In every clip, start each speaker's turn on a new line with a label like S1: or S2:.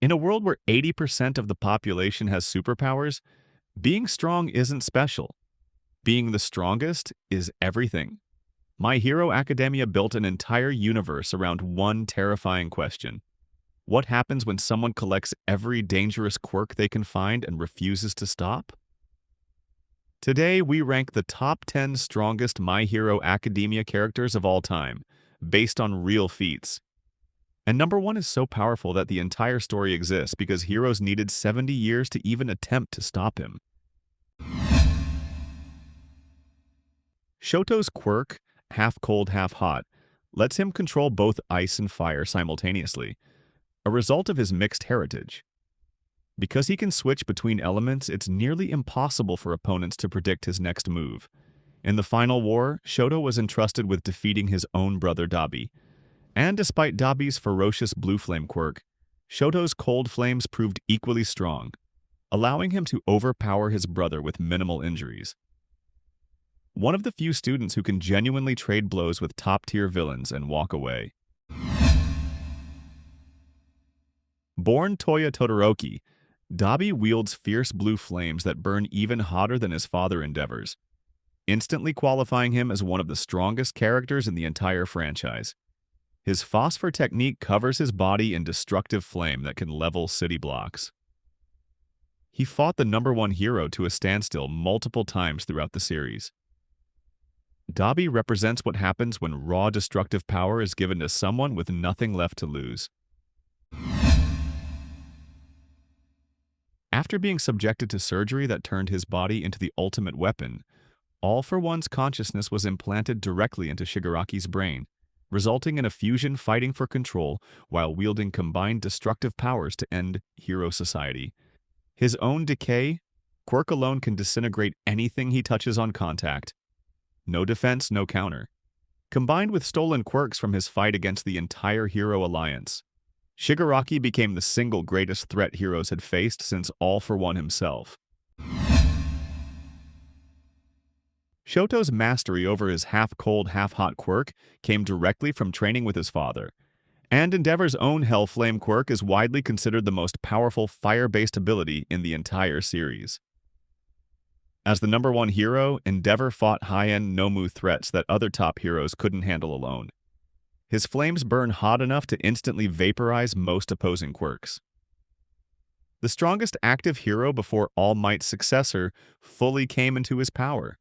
S1: In a world where 80% of the population has superpowers, being strong isn't special. Being the strongest is everything. My Hero Academia built an entire universe around one terrifying question. What happens when someone collects every dangerous quirk they can find and refuses to stop? Today, we rank the top 10 strongest My Hero Academia characters of all time, based on real feats. And number one is so powerful that the entire story exists because heroes needed 70 years to even attempt to stop him. Shoto's quirk, half cold, half hot, lets him control both ice and fire simultaneously, a result of his mixed heritage. Because he can switch between elements, it's nearly impossible for opponents to predict his next move. In the final war, Shoto was entrusted with defeating his own brother Dabi. And despite Dabi's ferocious blue flame quirk, Shoto's cold flames proved equally strong, allowing him to overpower his brother with minimal injuries. One of the few students who can genuinely trade blows with top-tier villains and walk away. Born Toya Todoroki, Dabi wields fierce blue flames that burn even hotter than his father endeavors, instantly qualifying him as one of the strongest characters in the entire franchise. His phosphor technique covers his body in destructive flame that can level city blocks. He fought the number one hero to a standstill multiple times throughout the series. Dabi represents what happens when raw destructive power is given to someone with nothing left to lose. After being subjected to surgery that turned his body into the ultimate weapon, All for One's consciousness was implanted directly into Shigaraki's brain, resulting in a fusion fighting for control while wielding combined destructive powers to end hero society. His own decay, Quirk alone can disintegrate anything he touches on contact. No defense, no counter. Combined with stolen quirks from his fight against the entire Hero Alliance, Shigaraki became the single greatest threat heroes had faced since All for One himself. Shoto's mastery over his half-cold, half-hot quirk came directly from training with his father, and Endeavor's own Hell Flame quirk is widely considered the most powerful fire-based ability in the entire series. As the number one hero, Endeavor fought high-end Nomu threats that other top heroes couldn't handle alone. His flames burn hot enough to instantly vaporize most opposing quirks. The strongest active hero before All Might's successor fully came into his power.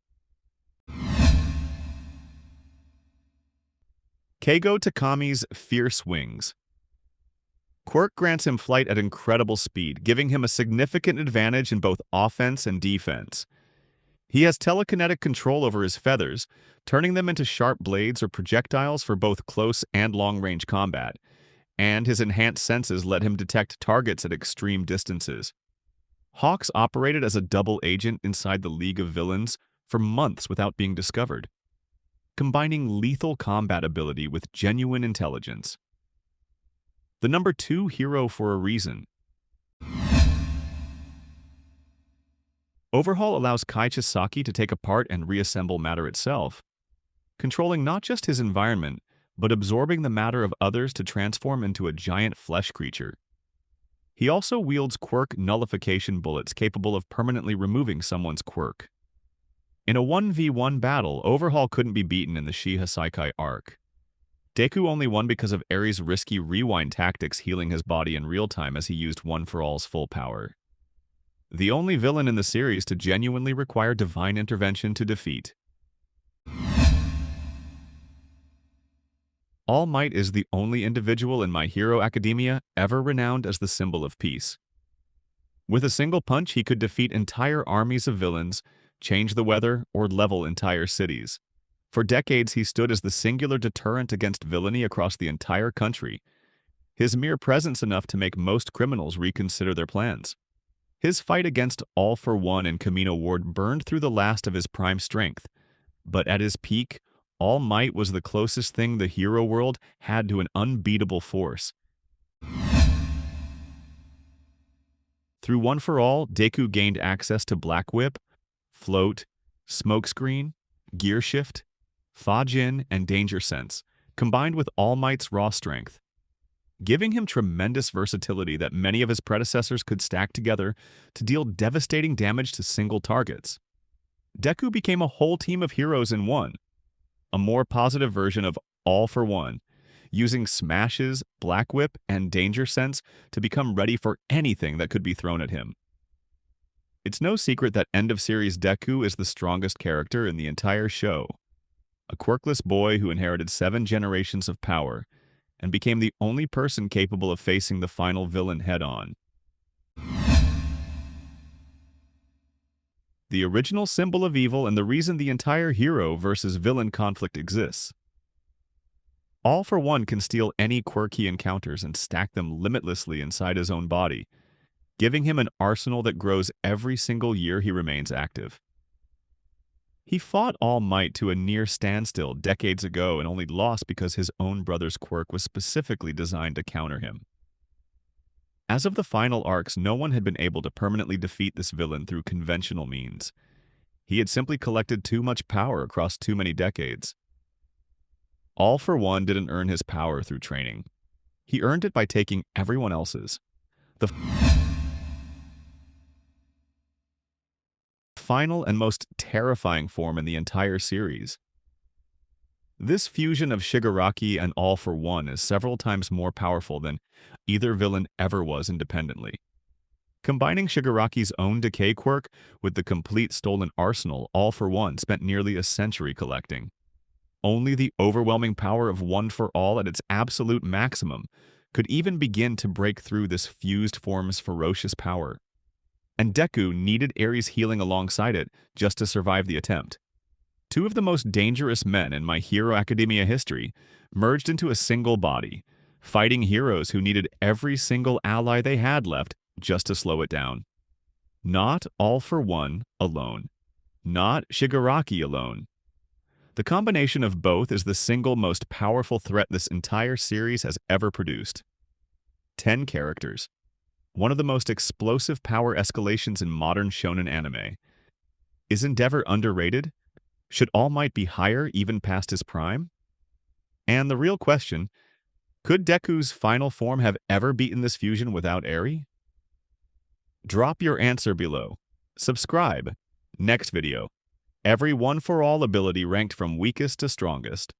S1: Keigo Takami's Fierce Wings. Quirk grants him flight at incredible speed, giving him a significant advantage in both offense and defense. He has telekinetic control over his feathers, turning them into sharp blades or projectiles for both close and long-range combat, and his enhanced senses let him detect targets at extreme distances. Hawks operated as a double agent inside the League of Villains for months without being discovered, combining lethal combat ability with genuine intelligence. The number two hero for a reason. Overhaul allows Kai Chisaki to take apart and reassemble matter itself, controlling not just his environment, but absorbing the matter of others to transform into a giant flesh creature. He also wields quirk nullification bullets capable of permanently removing someone's quirk. In a 1v1 battle, Overhaul couldn't be beaten in the Shiha Saikai arc. Deku only won because of Eri's risky rewind tactics healing his body in real time as he used One for All's full power. The only villain in the series to genuinely require divine intervention to defeat. All Might is the only individual in My Hero Academia ever renowned as the symbol of peace. With a single punch, he could defeat entire armies of villains, change the weather, or level entire cities. For decades, he stood as the singular deterrent against villainy across the entire country, his mere presence enough to make most criminals reconsider their plans. His fight against All for One and Camino Ward burned through the last of his prime strength, but at his peak, All Might was the closest thing the hero world had to an unbeatable force. Through One for All, Deku gained access to Black Whip, Float, Smokescreen, Gear Shift, Fajin, and Danger Sense, combined with All Might's raw strength. giving him tremendous versatility that many of his predecessors could stack together to deal devastating damage to single targets. Deku became a whole team of heroes in one, a more positive version of All for One, using smashes, Black Whip, and Danger Sense to become ready for anything that could be thrown at him. It's no secret that end-of-series Deku is the strongest character in the entire show. A quirkless boy who inherited 7 generations of power and became the only person capable of facing the final villain head-on. The original symbol of evil and the reason the entire hero versus villain conflict exists. All for One can steal any quirk he encounters and stack them limitlessly inside his own body, giving him an arsenal that grows every single year he remains active. He fought All Might to a near standstill decades ago and only lost because his own brother's quirk was specifically designed to counter him. As of the final arcs, no one had been able to permanently defeat this villain through conventional means. He had simply collected too much power across too many decades. All for One didn't earn his power through training. He earned it by taking everyone else's. The final and most terrifying form in the entire series. This fusion of Shigaraki and All for One is several times more powerful than either villain ever was independently. Combining Shigaraki's own decay quirk with the complete stolen arsenal All for One spent nearly a century collecting. Only the overwhelming power of One for All at its absolute maximum could even begin to break through this fused form's ferocious power. And Deku needed Ares' healing alongside it just to survive the attempt. 2 of the most dangerous men in My Hero Academia history merged into a single body, fighting heroes who needed every single ally they had left just to slow it down. Not All for One alone. Not Shigaraki alone. The combination of both is the single most powerful threat this entire series has ever produced. 10 characters. One of the most explosive power escalations in modern shonen anime. Is Endeavor underrated? Should All Might be higher even past his prime? And the real question, could Deku's final form have ever beaten this fusion without Eri? Drop your answer below. Subscribe. Next video. Every One for All ability ranked from weakest to strongest.